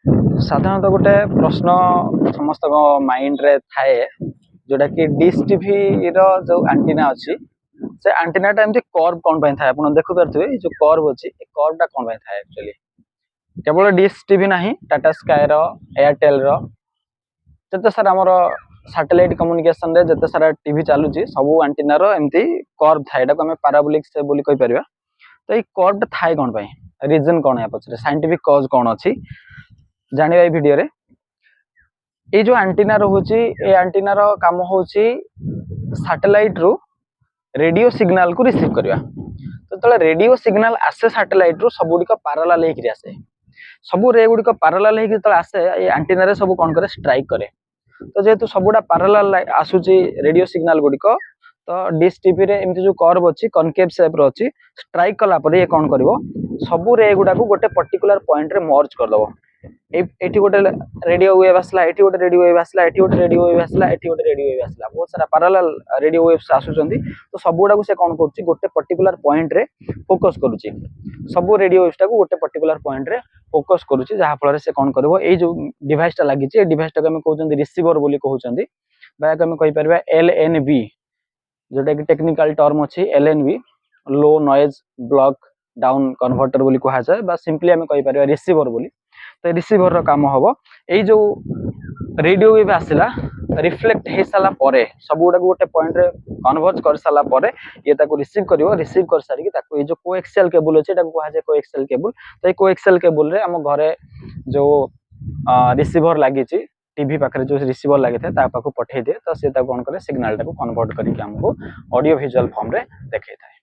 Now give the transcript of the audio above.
साधारणतः गोटे प्रश्न समस्त माइंड रे थाए जोटा कि डिश टीवी रो जो एंटीना अच्छी से एंटीना टा एमती कर्व कोन पय थाए आपण देखु परथुवे जो कर्व अछि ए कर्व टा कोन पय थाए एक्चुअली केवल डिश टीवी नाही टाटा स्काई रो एयरटेल रो जते सारा हमर सैटेलाइट कम्युनिकेशन रे जते सारा टीवी चालुची सब एंटीना रो एमती कर्व थाए एटा को हम पैराबोलिक से बोली कहि परिबा तो ए कर्व टा थाए कोन पय रीजन कोन है पछरे साइंटिफिक कॉज कोन अछि जानिबा ए वीडियो रे ए जो एंटीना रहउची ए एंटीना रो काम होउची सैटेलाइट रो रेडियो सिग्नल को रिसीव करवा तो तले रेडियो सिग्नल आसे सैटेलाइट रो सब गुडी को पैरेलल लेके आसे सब रे गुडी को पैरेलल लेके तले आसे ए एंटीना रे सब कोन करे स्ट्राइक करे तो जेतु सबुडा पैरेलल आसुची रेडियो सिग्नल गुडी को तो डिश टीवी रे एमती जो कर्व अछि कनकेव शेप रो अछि स्ट्राइक कला पर ये कोन करबो सब रे गुडा को गोटे पर्टिकुलर पॉइंट रे मर्ज कर दबो एठी गोटे रेडियो वेव आसला एठी गोटे रेडियो वेव आसला एठी गोटे रेडियो वेव आसला एठी गोटे रेडियो वेव आसला बहुत सारा पैरेलल रेडियो वेव्स आसुचंदी तो सब गुडा को से कोन करछि गोटे पर्टिकुलर पॉइंट रे फोकस करूछि सब रेडियो वेव्स टा को गोटे पर्टिकुलर पॉइंट रे फोकस करूछि जहा फल रे से कोन करबो ए जो डिवाइस टा लागि छि ए डिवाइस टा को हम कहउचंदी रिसीवर बोली कहउचंदी बा हम कहि परबा एलएनबी जोटा कि टेक्निकल टर्म अछि एलएनबी लो नॉइज ब्लॉक डाउन कन्वर्टर बोली कहा जाय बा सिंपली हम कहि परबा रिसीवर बोली तो रिसीवर रो काम हबो ए जो रेडियो वेव आसिला रिफ्लेक्ट हे साला परे सब गुडा गोटे पॉइंट रे कन्वर्ज कर साला परे ये ताको रिसीव कर सारी कि ताको ए जो कोएक्सियल केबल अछि ताको कहा जाय कोएक्सियल केबल तो ए कोएक्सियल केबल रे हम घरे जो रिसीवर लागि छि टीवी पाखरे जो रिसीवर लागि था ता पाखो पठै दे तो से ता कोन करे सिग्नल ताको कन्वर्ट करी के हमको ऑडियो विजुअल फॉर्म रे देखै था।